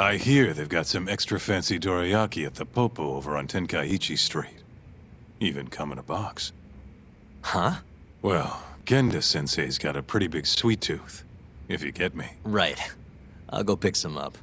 I hear they've got some extra fancy dorayaki at the Popo over on Tenkaichi Street. Even come in a box. Huh? Well, Genda-sensei's got a pretty big sweet tooth, if you get me. Right. I'll go pick some up.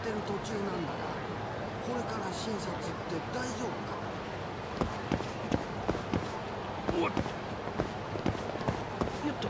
ってる途中なんだが、これから診察って大丈夫か？おい。よっと。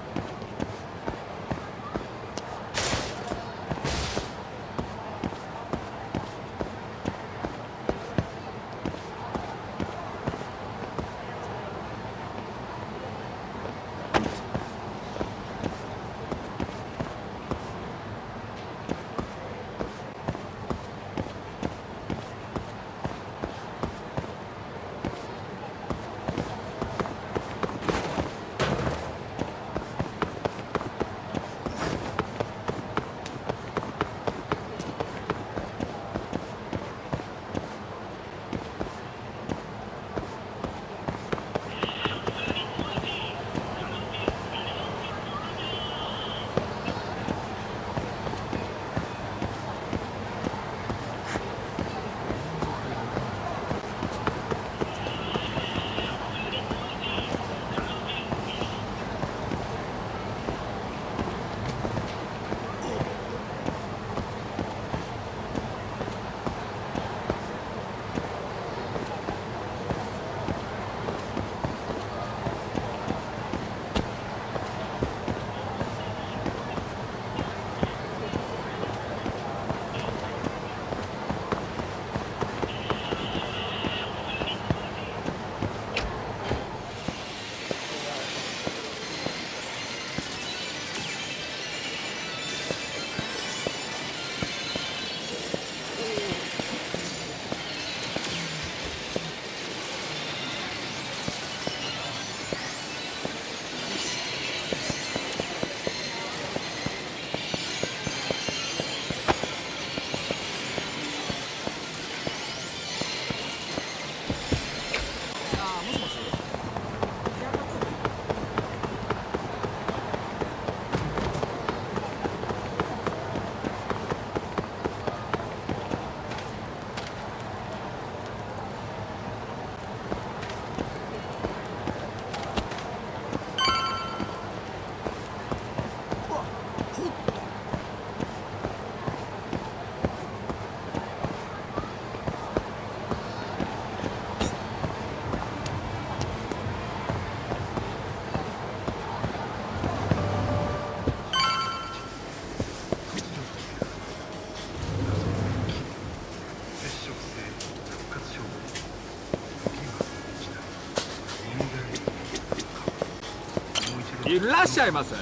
いらっしゃいませ。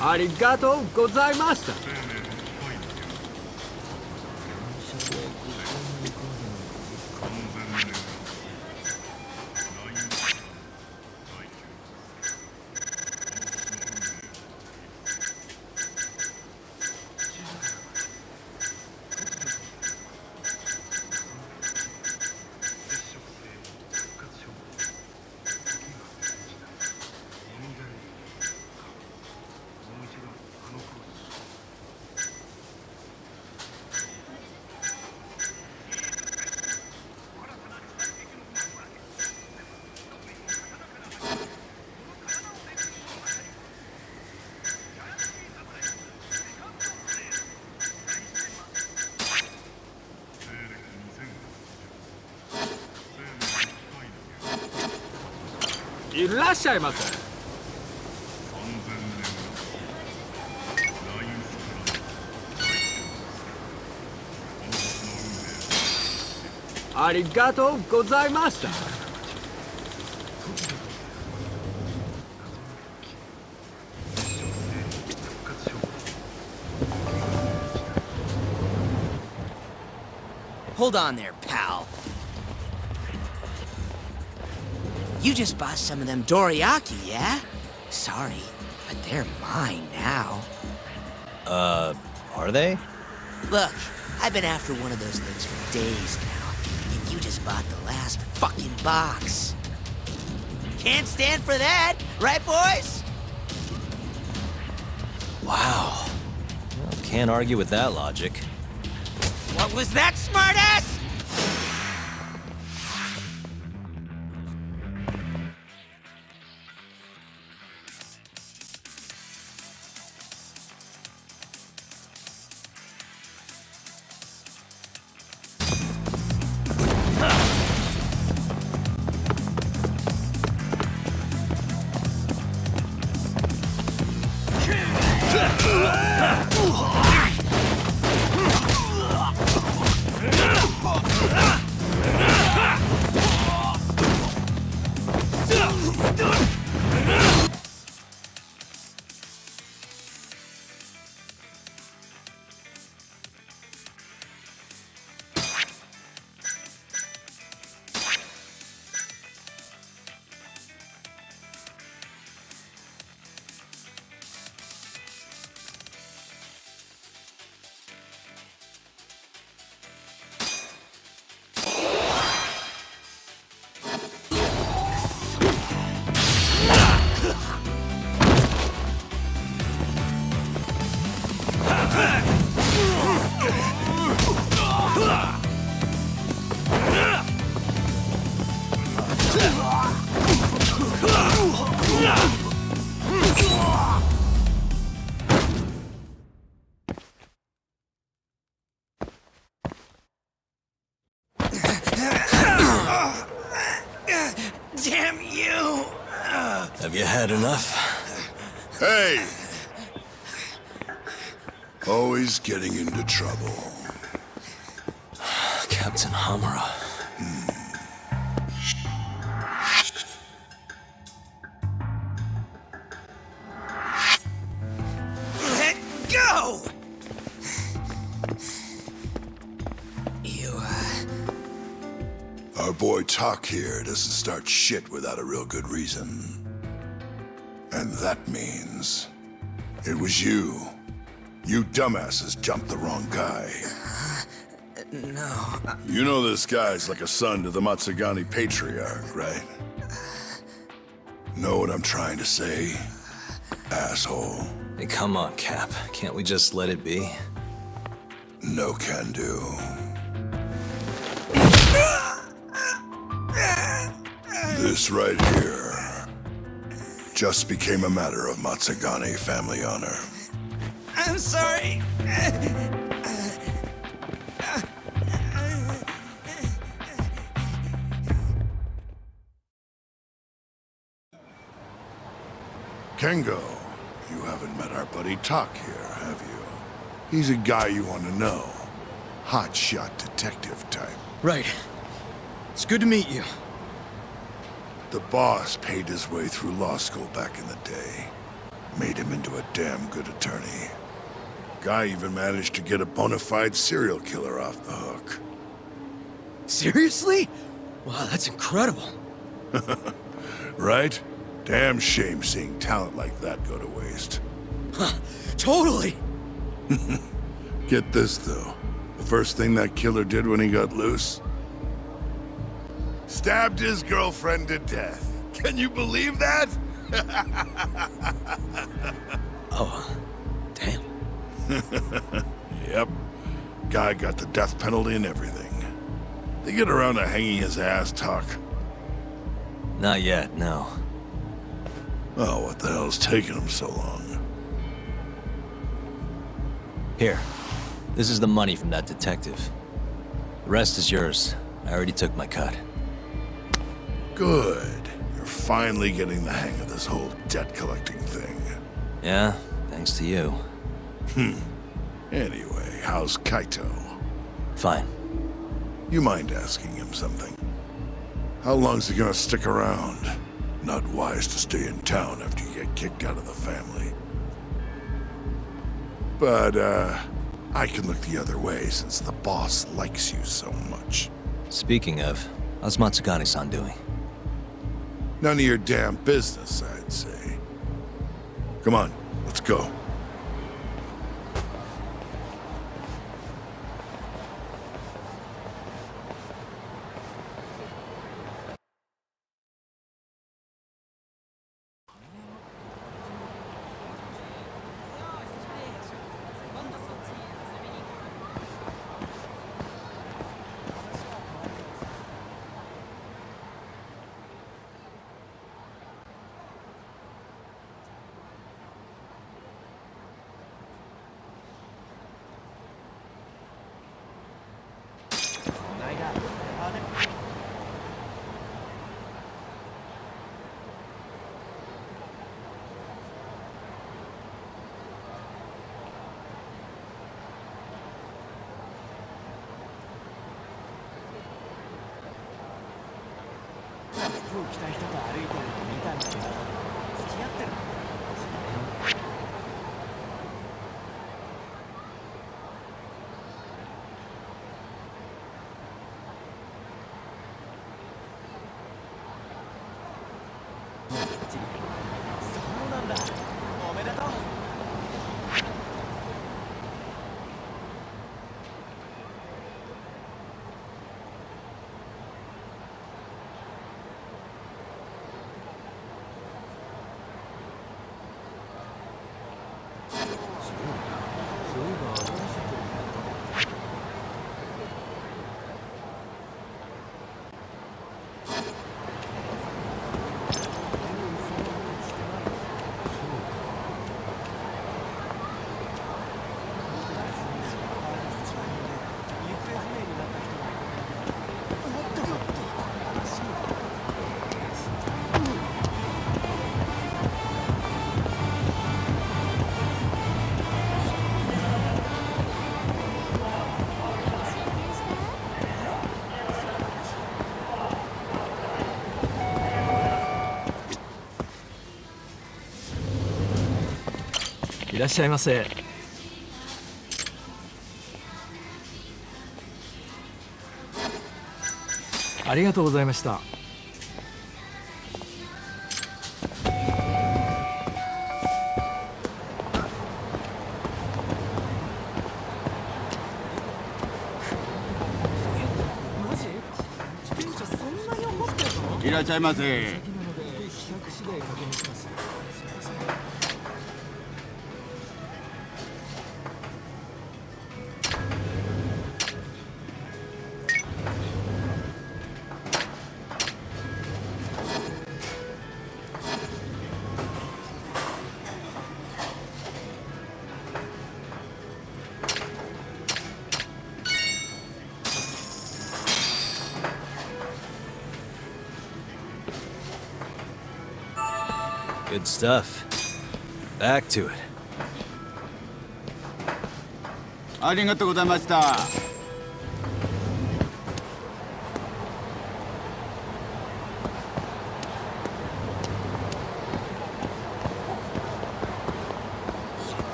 ありがとうございました。いらっしゃいませ。ありがとうございました。Hold on there, pal. You just bought some of them dorayaki, yeah? Sorry, but they're mine now. Are they? Look, I've been after one of those things for days now, and you just bought the last fucking box. Can't stand for that, right, boys? Wow. Well, can't argue with that logic. What was that, smartass? Damn you! Have you had enough? Hey! Always getting into trouble. Captain Hamura. Let go! You, Our boy Talk here doesn't start shit without a real good reason. And that means it was you. You dumbasses jumped the wrong guy. No. You know this guy's like a son to the Matsugani patriarch, right? Know what I'm trying to say? Asshole. Hey, come on, Cap. Can't we just let it be? No can do. This right here just became a matter of Matsugani family honor. I'm sorry. Kengo, you haven't met our buddy Talk here, have you? He's a guy you want to know. Hotshot detective type. Right. It's good to meet you. The boss paid his way through law school back in the day. Made him into a damn good attorney. Guy even managed to get a bona fide serial killer off the hook. Seriously? Wow, that's incredible. Right? Damn shame seeing talent like that go to waste. Huh, totally. Get this, though. The first thing that killer did when he got loose? Stabbed his girlfriend to death. Can you believe that? Oh, damn. Yep. Guy got the death penalty and everything. They get around to hanging his ass, Talk. Not yet, no. Oh, what the hell's taking him so long? Here. This is the money from that detective. The rest is yours. I already took my cut. Good. You're finally getting the hang of this whole debt-collecting thing. Yeah, thanks to you. Anyway, how's Kaito? Fine. You mind asking him something? How long's he gonna stick around? Not wise to stay in town after you get kicked out of the family. But, I can look the other way since the boss likes you so much. Speaking of, how's Matsugani-san doing? None of your damn business, I'd say. Come on, let's go. 服着た人が歩いてるの見たんだけど、付き合ってるの？そうなんだ。おめでとう。いらっしゃいませ。ありがとうございました。いらっしゃいませ。Good stuff. Back to it. ありがとうございました。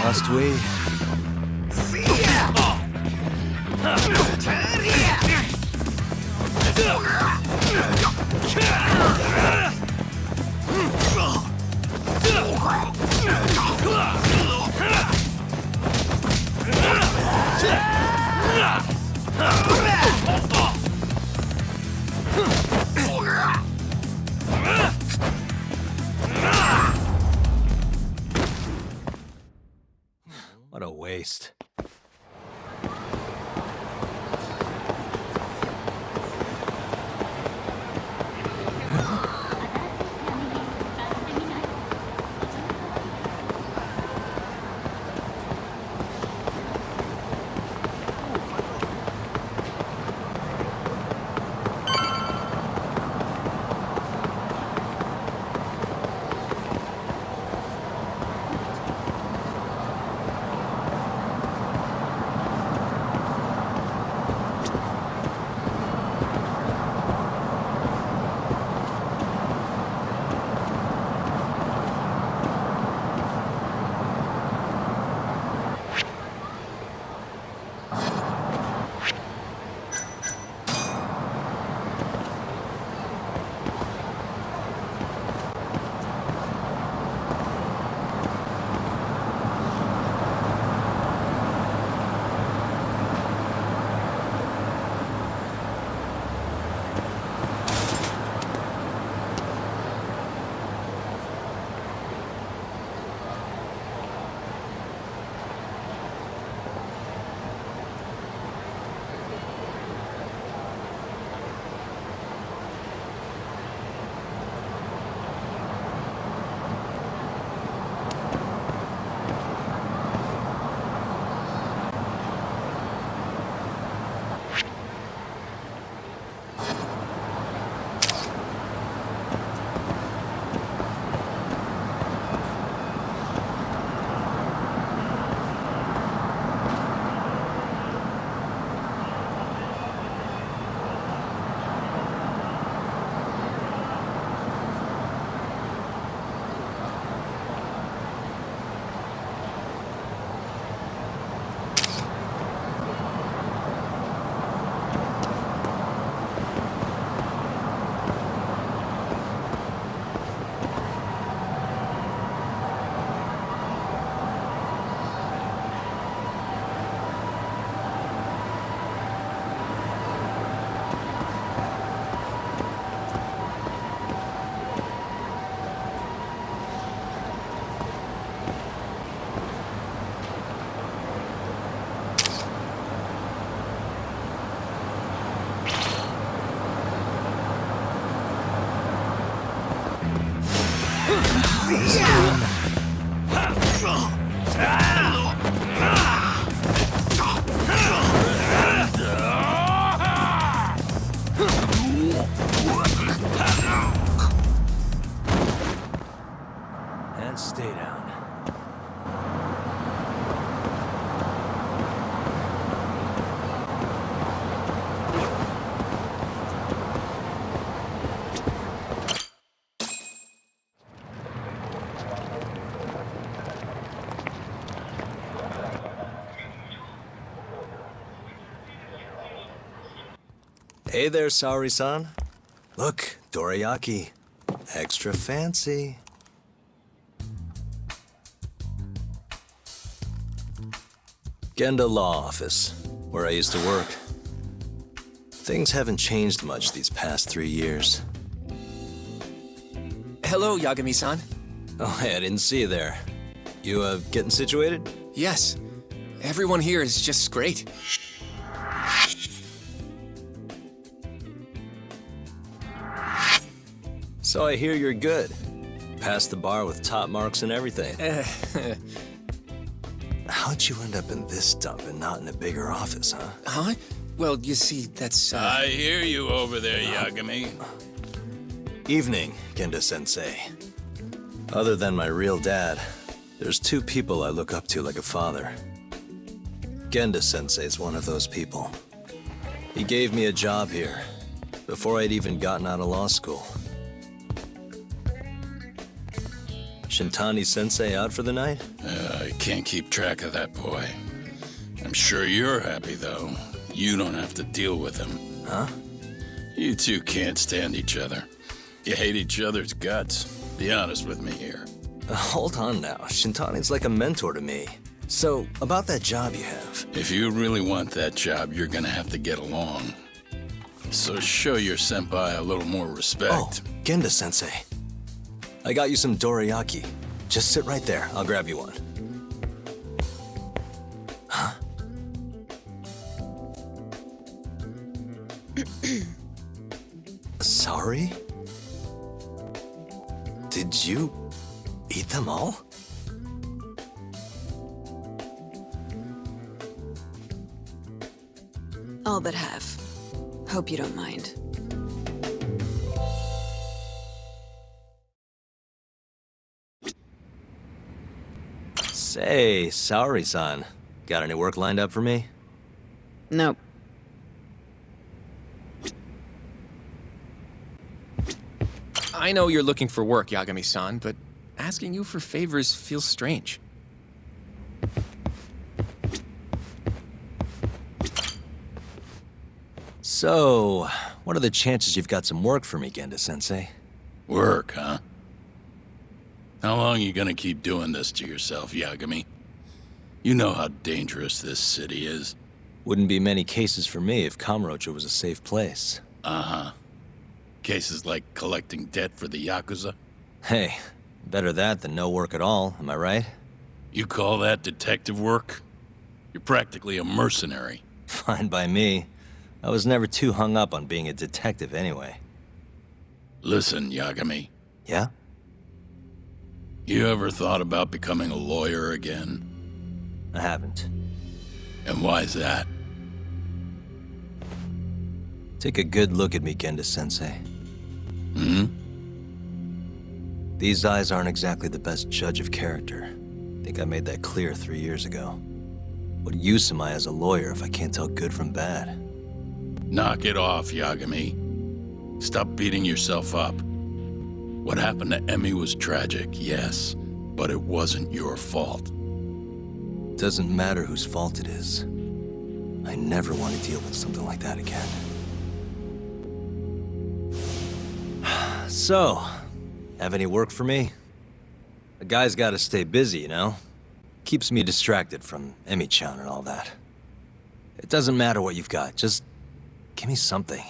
Must we? What a waste. And stay down. Hey there, Saori-san. Look, dorayaki. Extra fancy. Genda Law Office, where I used to work. Things haven't changed much these past 3 years. Hello, Yagami-san. Oh, hey, I didn't see you there. You, getting situated? Yes, everyone here is just great. So I hear you're good. Passed the bar with top marks and everything. How'd you end up in this dump and not in a bigger office, huh? Huh? Well, you see, that's, I hear you over there, Yagami. Evening, Genda-sensei. Other than my real dad, there's 2 people I look up to like a father. Genda-sensei's one of those people. He gave me a job here, before I'd even gotten out of law school. Shintani-sensei out for the night? I can't keep track of that boy. I'm sure you're happy, though. You don't have to deal with him. Huh? You two can't stand each other. You hate each other's guts. Be honest with me here. Hold on now. Shintani's like a mentor to me. So, about that job you have. If you really want that job, you're gonna have to get along. So show your senpai a little more respect. Oh, Genda-sensei. I got you some dorayaki. Just sit right there. I'll grab you one. Huh? Sorry? Did you eat them all? All but half. Hope you don't mind. Say, Saori-san, got any work lined up for me? Nope. I know you're looking for work, Yagami-san, but asking you for favors feels strange. So, what are the chances you've got some work for me, Genda-sensei? Work, huh? How long you gonna keep doing this to yourself, Yagami? You know how dangerous this city is. Wouldn't be many cases for me if Kamurocho was a safe place. Uh-huh. Cases like collecting debt for the Yakuza? Hey, better that than no work at all, am I right? You call that detective work? You're practically a mercenary. Fine by me. I was never too hung up on being a detective anyway. Listen, Yagami. Yeah? You ever thought about becoming a lawyer again? I haven't. And why's that? Take a good look at me, Genda-sensei. Hmm? These eyes aren't exactly the best judge of character. Think I made that clear 3 years ago. What use am I as a lawyer if I can't tell good from bad? Knock it off, Yagami. Stop beating yourself up. What happened to Emmy was tragic, yes, but it wasn't your fault. Doesn't matter whose fault it is. I never want to deal with something like that again. So, have any work for me? A guy's gotta stay busy, you know? Keeps me distracted from Emmy-chan and all that. It doesn't matter what you've got, just give me something.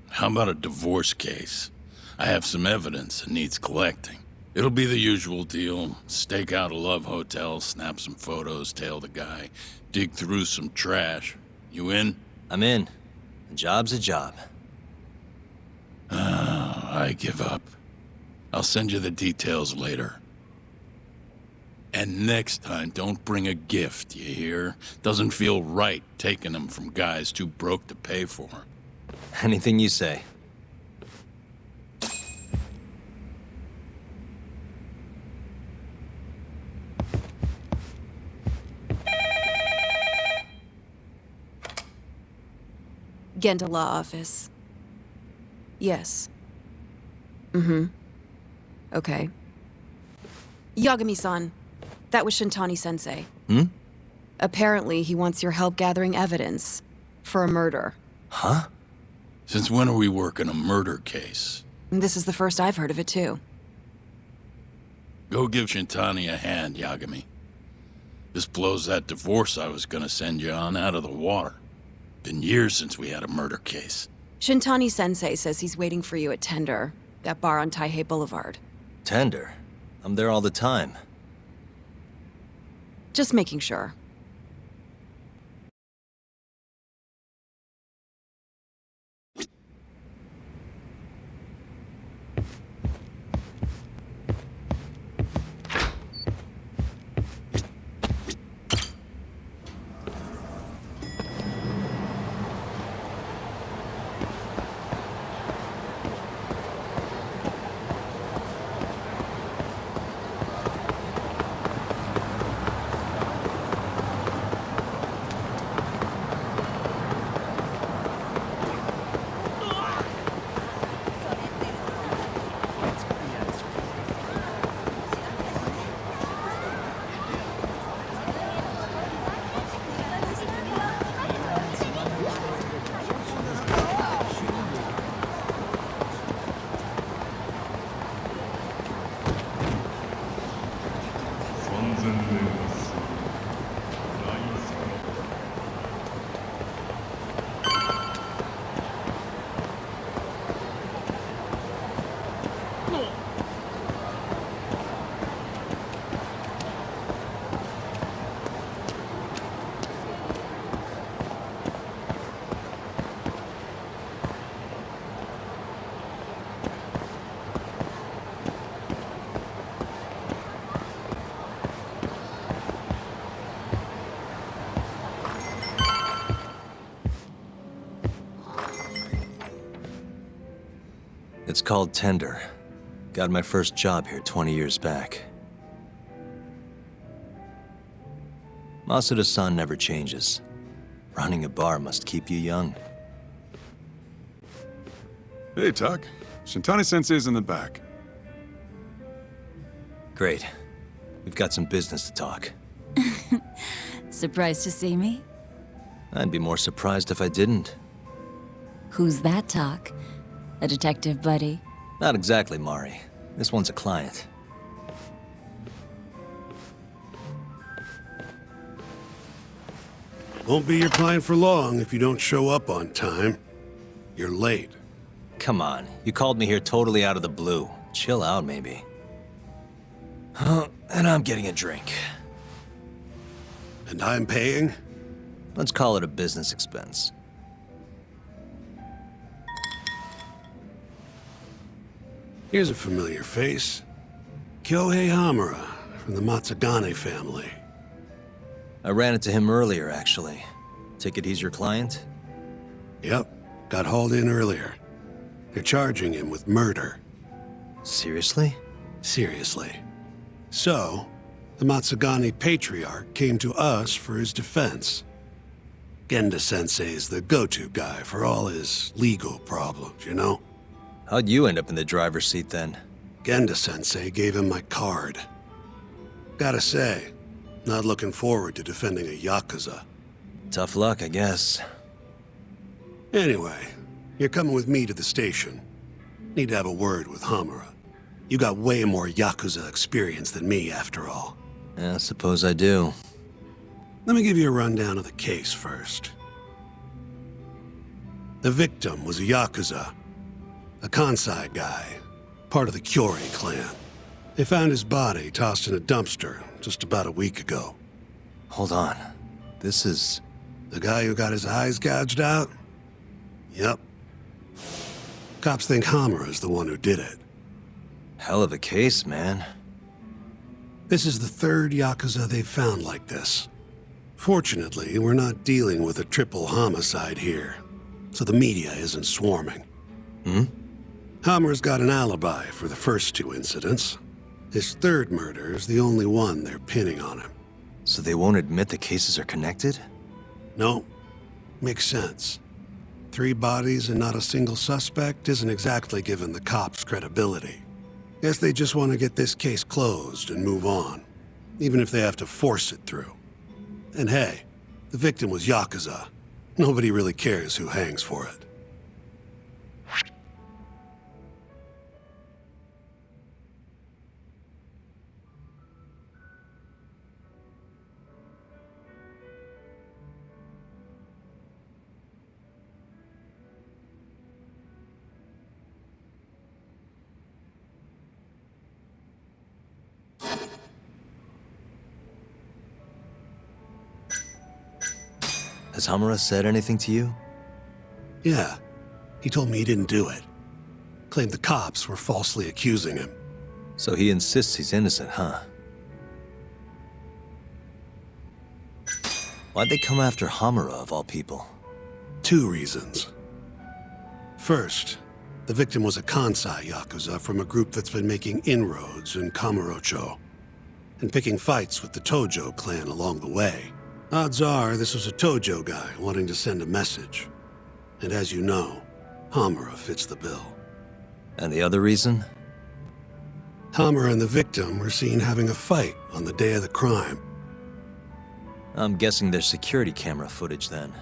How about a divorce case? I have some evidence that needs collecting. It'll be the usual deal. Stake out a love hotel, snap some photos, tail the guy, dig through some trash. You in? I'm in. A job's a job. I give up. I'll send you the details later. And next time, don't bring a gift, you hear? Doesn't feel right taking them from guys too broke to pay for. Anything you say. Genda Law Office. Yes. Mm-hmm. Okay. Yagami-san, that was Shintani-sensei. Hmm? Apparently, he wants your help gathering evidence for a murder. Huh? Since when are we working a murder case? This is the first I've heard of it, too. Go give Shintani a hand, Yagami. This blows that divorce I was gonna send you on out of the water. Been years since we had a murder case. Shintani-sensei says he's waiting for you at Tender, that bar on Taihei Boulevard. Tender. I'm there all the time. Just making sure. It's called Tender. Got my first job here 20 years back. Masuda-san never changes. Running a bar must keep you young. Hey, Tuck. Shintani-sensei's in the back. Great. We've got some business to talk. Surprised to see me? I'd be more surprised if I didn't. Who's that, Talk? A detective buddy? Not exactly, Mari. This one's a client. Won't be your client for long if you don't show up on time. You're late. Come on, you called me here totally out of the blue. Chill out, maybe. And I'm getting a drink. And I'm paying? Let's call it a business expense. Here's a familiar face. Kyohei Hamura, from the Matsugane family. I ran into him earlier, actually. Take it he's your client? Yep, got hauled in earlier. They're charging him with murder. Seriously? Seriously. So, the Matsugane patriarch came to us for his defense. Genda-sensei's the go-to guy for all his legal problems, you know? How'd you end up in the driver's seat then? Genda-sensei gave him my card. Gotta say, not looking forward to defending a Yakuza. Tough luck, I guess. Anyway, you're coming with me to the station. Need to have a word with Hamura. You got way more Yakuza experience than me, after all. Yeah, suppose I do. Let me give you a rundown of the case first. The victim was a Yakuza. A Kansai guy, part of the Kyori clan. They found his body tossed in a dumpster just about a week ago. Hold on. This is... The guy who got his eyes gouged out? Yep. Cops think Hamura is the one who did it. Hell of a case, man. This is the third Yakuza they've found like this. Fortunately, we're not dealing with a triple homicide here, so the media isn't swarming. Hammer's got an alibi for the first two incidents. His third murder is the only one they're pinning on him. So they won't admit the cases are connected? No, makes sense. 3 bodies and not a single suspect isn't exactly giving the cops credibility. Guess they just want to get this case closed and move on, even if they have to force it through. And hey, the victim was Yakuza. Nobody really cares who hangs for it. Has Hamura said anything to you? Yeah, he told me he didn't do it. Claimed the cops were falsely accusing him. So he insists he's innocent, huh? Why'd they come after Hamura, of all people? 2 reasons. First, the victim was a Kansai Yakuza from a group that's been making inroads in Kamurocho, and picking fights with the Tojo clan along the way. Odds are this was a Tojo guy wanting to send a message. And as you know, Hamura fits the bill. And the other reason? Hamura and the victim were seen having a fight on the day of the crime. I'm guessing there's security camera footage then.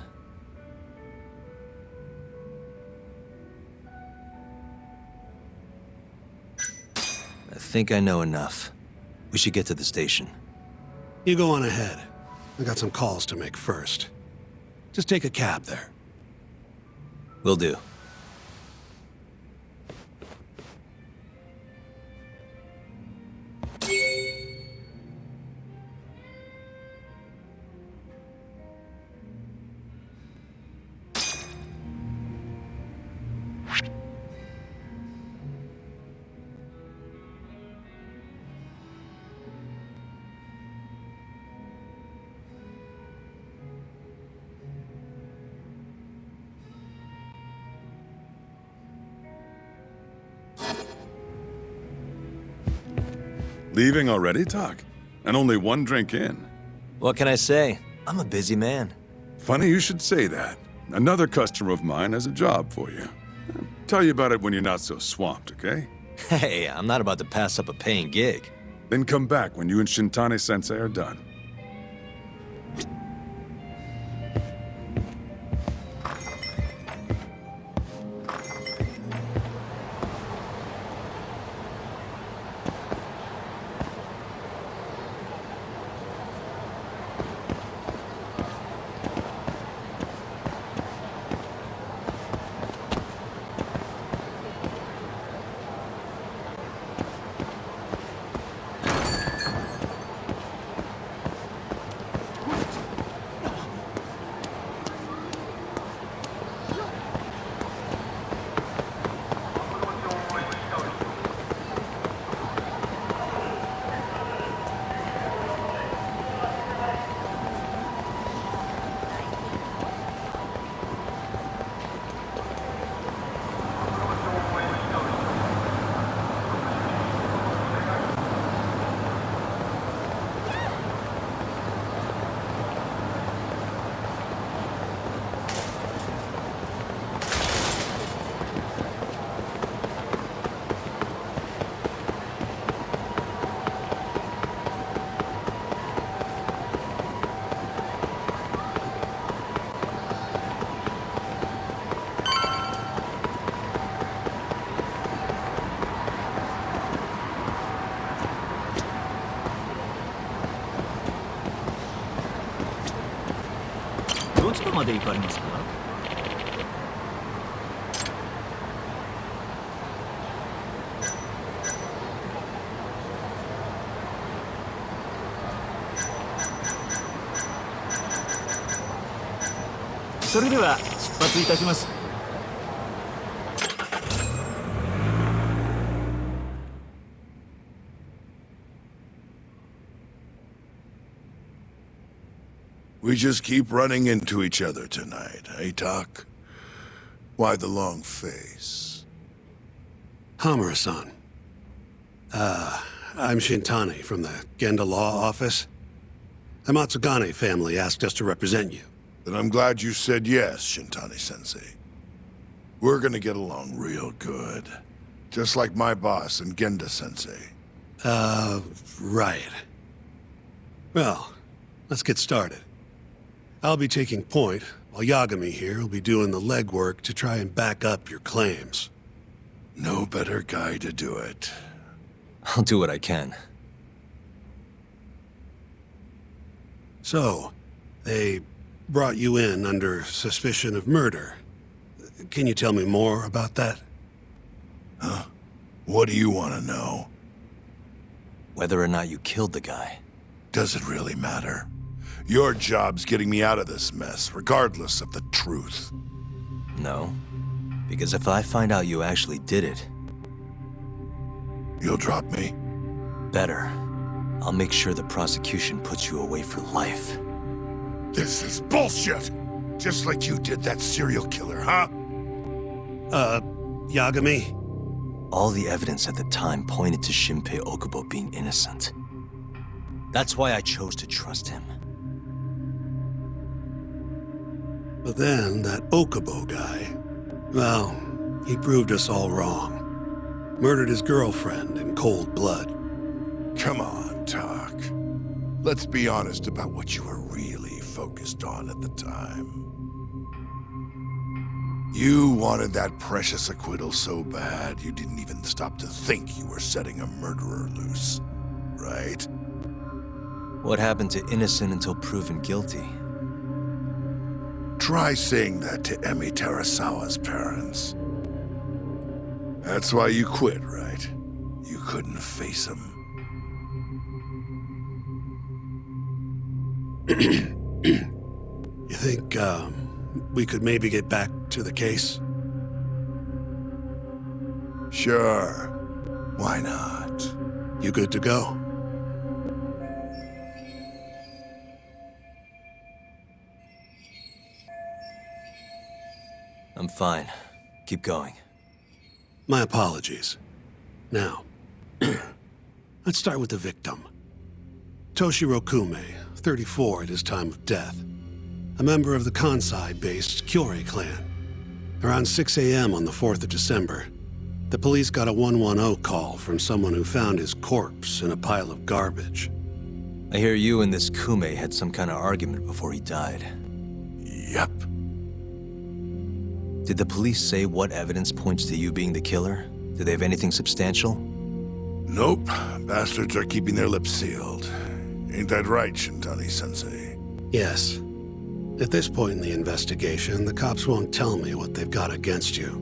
I think I know enough. We should get to the station. You go on ahead. I got some calls to make first. Just take a cab there. Will do. Leaving already, Doc? And only 1 drink in. What can I say? I'm a busy man. Funny you should say that. Another customer of mine has a job for you. I'll tell you about it when you're not so swamped, okay? Hey, I'm not about to pass up a paying gig. Then come back when you and Shintani-sensei are done. . We just keep running into each other tonight, eh, Doc? Why the long face? Hamura-san. I'm Shintani from the Genda Law Office. The Matsugane family asked us to represent you. Then I'm glad you said yes, Shintani-sensei. We're gonna get along real good. Just like my boss and Genda-sensei. Right. Well, let's get started. I'll be taking point, while Yagami here will be doing the legwork to try and back up your claims. No better guy to do it. I'll do what I can. So, they brought you in under suspicion of murder. Can you tell me more about that? Huh? What do you want to know? Whether or not you killed the guy. Does it really matter? Your job's getting me out of this mess, regardless of the truth. No. Because if I find out you actually did it... You'll drop me? Better. I'll make sure the prosecution puts you away for life. This is bullshit! Just like you did that serial killer, huh? Yagami? All the evidence at the time pointed to Shinpei Okubo being innocent. That's why I chose to trust him. But then, that Okubo guy, well, he proved us all wrong. Murdered his girlfriend in cold blood. Come on, Talk. Let's be honest about what you were really focused on at the time. You wanted that precious acquittal so bad, you didn't even stop to think you were setting a murderer loose, right? What happened to innocent until proven guilty? Try saying that to Emi Terasawa's parents. That's why you quit, right? You couldn't face him. You think, we could maybe get back to the case? Sure. Why not? You good to go? I'm fine. Keep going. My apologies. Now, let's start with the victim. Toshiro Kume, 34 at his time of death. A member of the Kansai-based Kyorei clan. Around 6 a.m. on the 4th of December, the police got a 110 call from someone who found his corpse in a pile of garbage. I hear you and this Kume had some kind of argument before he died. Yep. Did the police say what evidence points to you being the killer? Do they have anything substantial? Nope. Bastards are keeping their lips sealed. Ain't that right, Shintani-sensei? Yes. At this point in the investigation, the cops won't tell me what they've got against you.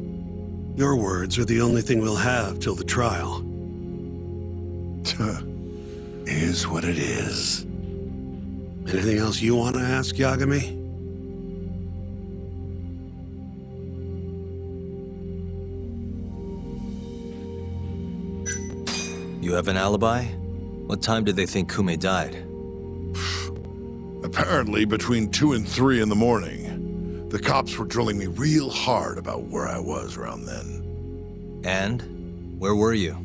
Your words are the only thing we'll have till the trial. Is what it is. Anything else you want to ask, Yagami? You have an alibi? What time did they think Kume died? Apparently between 2 and 3 in the morning. The cops were drilling me real hard about where I was around then. And? Where were you?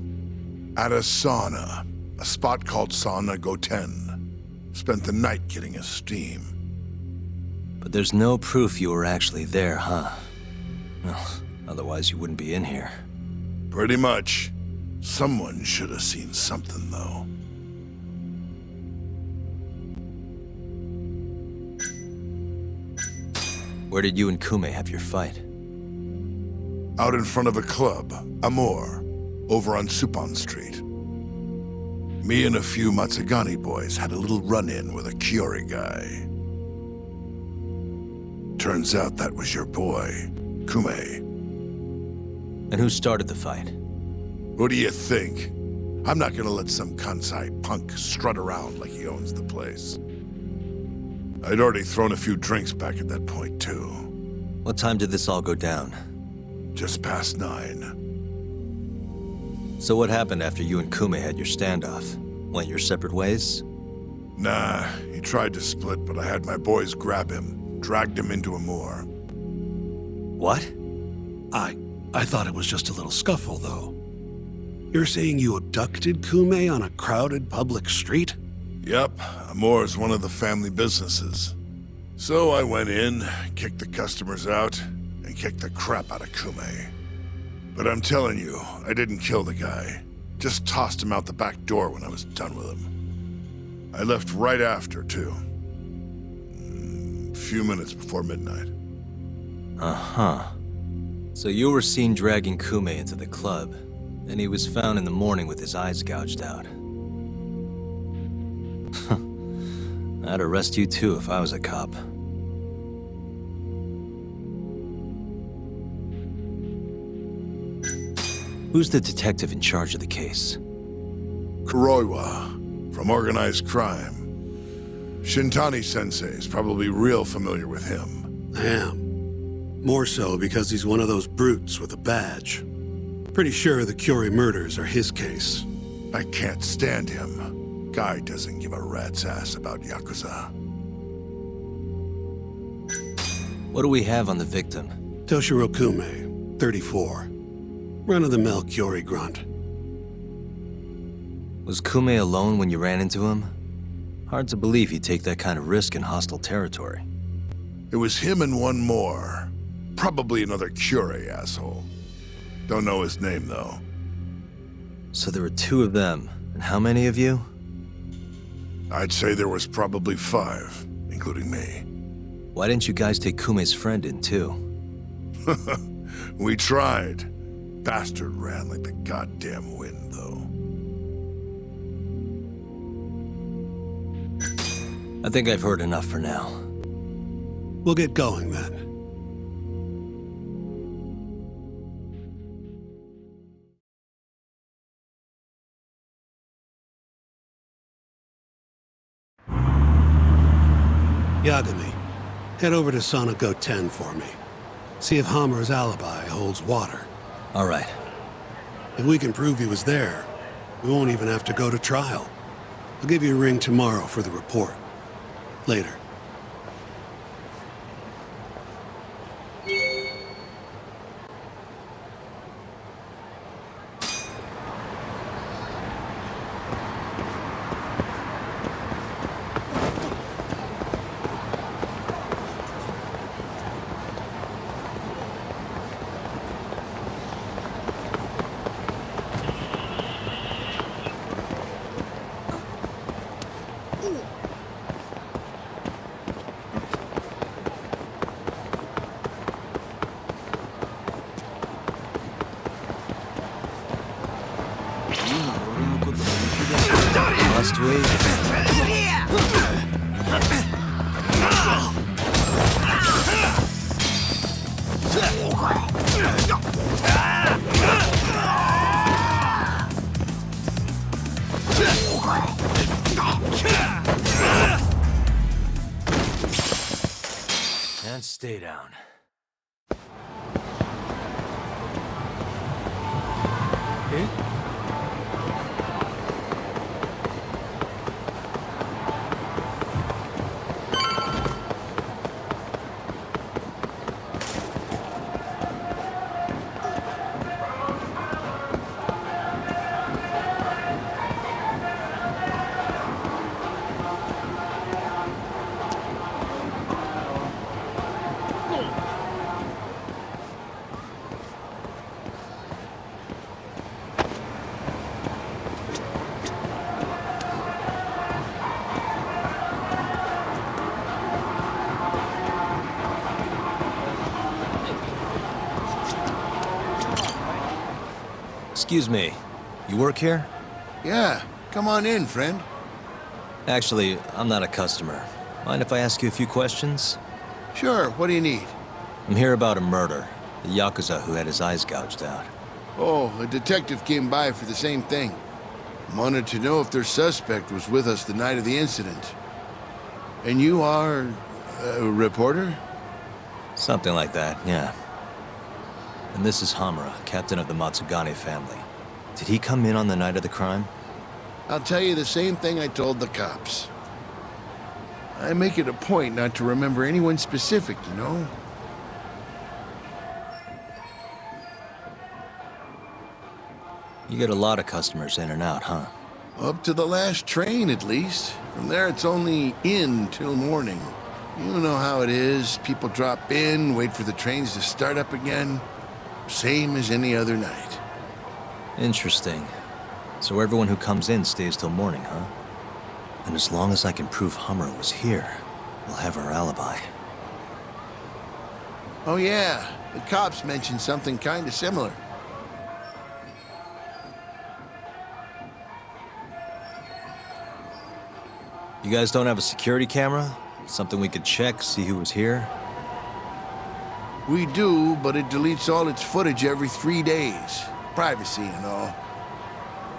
At a sauna. A spot called Sauna Goten. Spent the night getting a steam. But there's no proof you were actually there, huh? Well, otherwise you wouldn't be in here. Pretty much. Someone should have seen something, though. Where did you and Kume have your fight? Out in front of a club, Amor, over on Supon Street. Me and a few Matsugane boys had a little run-in with a Kyorei guy. Turns out that was your boy, Kume. And who started the fight? Who do you think? I'm not gonna let some Kansai punk strut around like he owns the place. I'd already thrown a few drinks back at that point, too. What time did this all go down? Just past 9. So what happened after you and Kume had your standoff? Went your separate ways? Nah, he tried to split, but I had my boys grab him, dragged him into a moor. What? I thought it was just a little scuffle, though. You're saying you abducted Kume on a crowded public street? Yep, Amor's one of the family businesses. So I went in, kicked the customers out, and kicked the crap out of Kume. But I'm telling you, I didn't kill the guy. Just tossed him out the back door when I was done with him. I left right after, too. A few minutes before midnight. Uh-huh. So you were seen dragging Kume into the club, and he was found in the morning with his eyes gouged out. I'd arrest you too if I was a cop. Who's the detective in charge of the case? Kuroiwa, from organized crime. Shintani-sensei is probably real familiar with him. Damn. More so because he's one of those brutes with a badge. Pretty sure the Curie murders are his case. I can't stand him. Guy doesn't give a rat's ass about Yakuza. What do we have on the victim? Toshiro Kume, 34. Run-of-the-mill Curie grunt. Was Kume alone when you ran into him? Hard to believe he'd take that kind of risk in hostile territory. It was him and one more. Probably another Curie asshole. Don't know his name, though. So there were two of them, and how many of you? I'd say there was probably 5, including me. Why didn't you guys take Kume's friend in, too? We tried. Bastard ran like the goddamn wind, though. I think I've heard enough for now. We'll get going, then. Yagami, head over to Sonico 10 for me. See if Hammer's alibi holds water. All right. If we can prove he was there, we won't even have to go to trial. I'll give you a ring tomorrow for the report. Later. Must we? And stay down. Excuse me, you work here? Yeah, come on in, friend. Actually, I'm not a customer. Mind if I ask you a few questions? Sure, what do you need? I'm here about a murder. The Yakuza who had his eyes gouged out. Oh, a detective came by for the same thing. Wanted to know if their suspect was with us the night of the incident. And you are a reporter? Something like that, yeah. And this is Hamura, captain of the Matsugane family. Did he come in on the night of the crime? I'll tell you the same thing I told the cops. I make it a point not to remember anyone specific, you know? You get a lot of customers in and out, huh? Up to the last train, at least. From there, it's only in till morning. You know how it is. People drop in, wait for the trains to start up again. Same as any other night. Interesting. So everyone who comes in stays till morning, huh? And as long as I can prove Hummer was here, we'll have our alibi. Oh yeah, the cops mentioned something kinda similar. You guys don't have a security camera? Something we could check, see who was here? We do, but it deletes all its footage every 3 days. Privacy and all.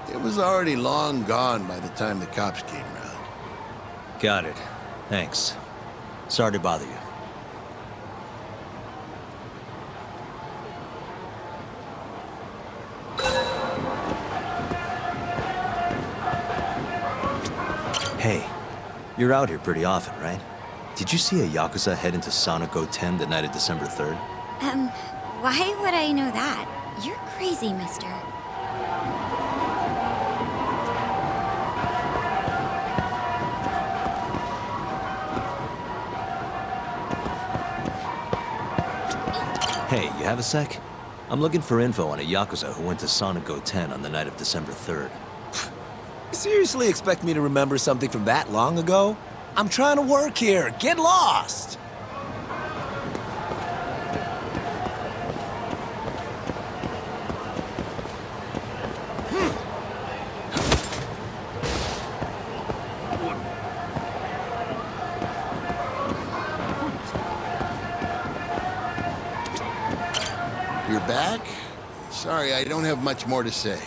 It was already long gone by the time the cops came round. Got it. Thanks. Sorry to bother you. Hey, you're out here pretty often, right? Did you see a Yakuza head into Sonic 010 the night of December 3rd? Why would I know that? You're crazy, mister. Hey, you have a sec? I'm looking for info on a Yakuza who went to Sonic 010 on the night of December 3rd. You seriously expect me to remember something from that long ago? I'm trying to work here. Get lost! You're back? Sorry, I don't have much more to say.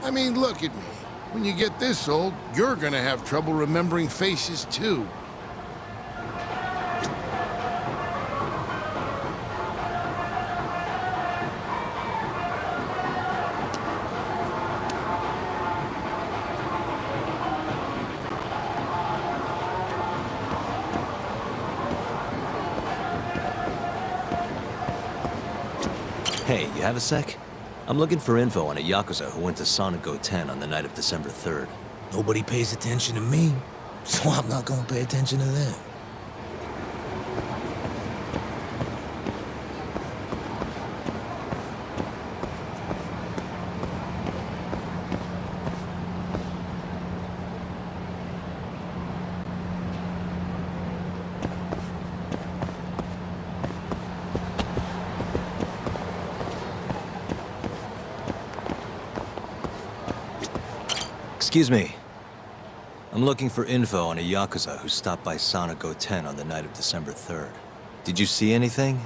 I mean, look at me. When you get this old, you're gonna have trouble remembering faces, too. Hey, you have a sec? I'm looking for info on a Yakuza who went to Sonic 010 on the night of December 3rd. Nobody pays attention to me, so I'm not gonna pay attention to them. Excuse me. I'm looking for info on a Yakuza who stopped by Sonic 010 on the night of December 3rd. Did you see anything?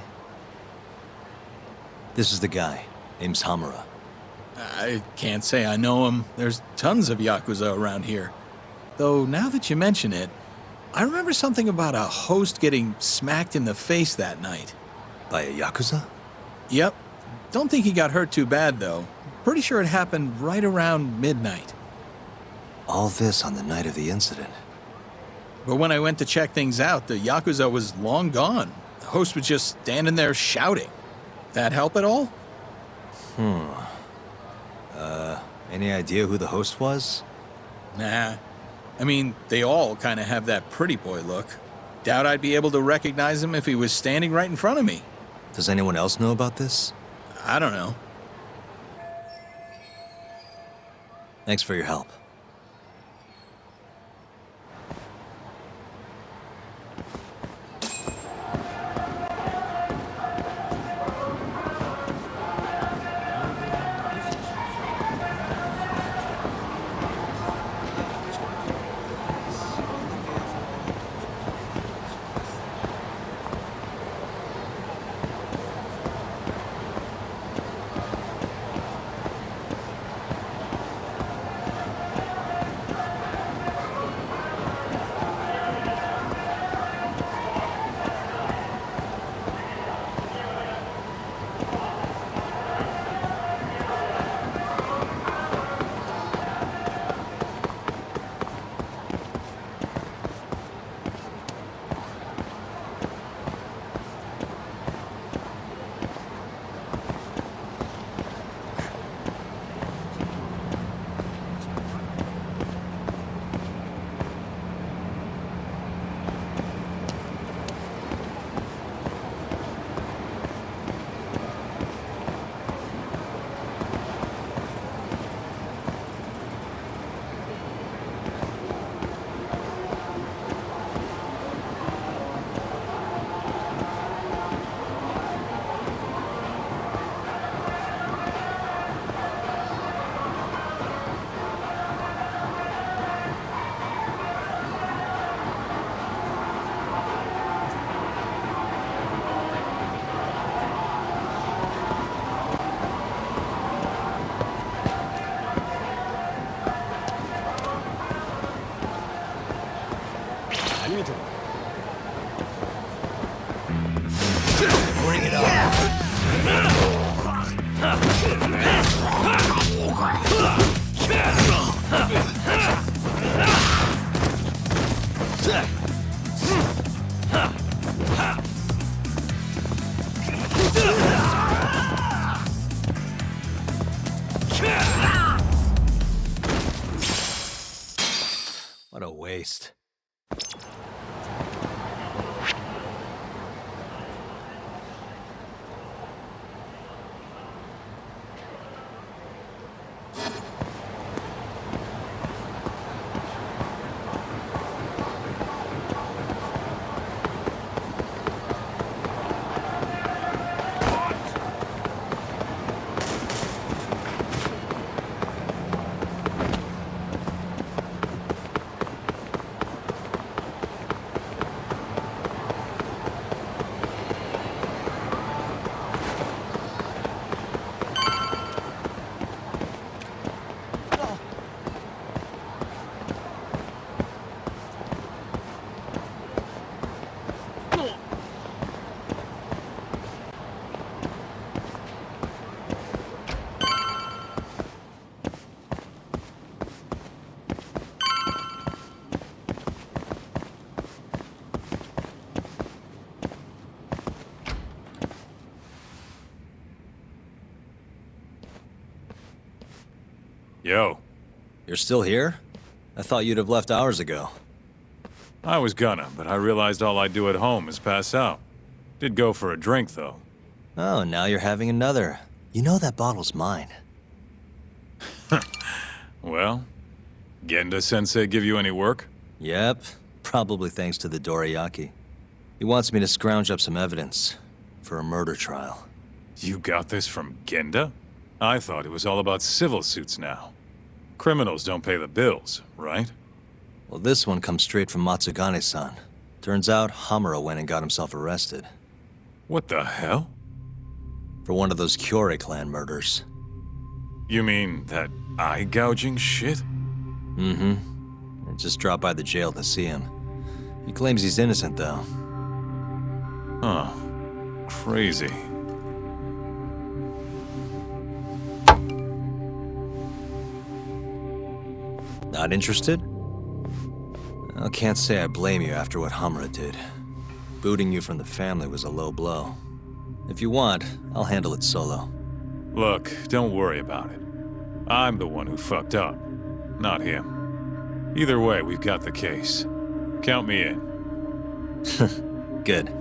This is the guy. Name's Hamura. I can't say I know him. There's tons of Yakuza around here. Though, now that you mention it, I remember something about a host getting smacked in the face that night. By a Yakuza? Yep. Don't think he got hurt too bad, though. Pretty sure it happened right around midnight. All this on the night of the incident. But when I went to check things out, the Yakuza was long gone. The host was just standing there shouting. That help at all? Any idea who the host was? Nah. I mean, they all kind of have that pretty boy look. Doubt I'd be able to recognize him if he was standing right in front of me. Does anyone else know about this? I don't know. Thanks for your help. waste. Yo. You're still here? I thought you'd have left hours ago. I was gonna, but I realized all I do at home is pass out. Did go for a drink, though. Oh, now you're having another. You know that bottle's mine. Well, Genda-sensei give you any work? Yep, probably thanks to the dorayaki. He wants me to scrounge up some evidence for a murder trial. You got this from Genda? I thought it was all about civil suits now. Criminals don't pay the bills, right? Well, this one comes straight from Matsugane-san. Turns out Hamura went and got himself arrested. What the hell? For one of those Kyorei clan murders. You mean that eye-gouging shit? Mm-hmm. I just dropped by the jail to see him. He claims he's innocent, though. Huh. Crazy. Not interested? I can't say I blame you after what Hamura did. Booting you from the family was a low blow. If you want, I'll handle it solo. Look, don't worry about it. I'm the one who fucked up, not him. Either way, we've got the case. Count me in. Good.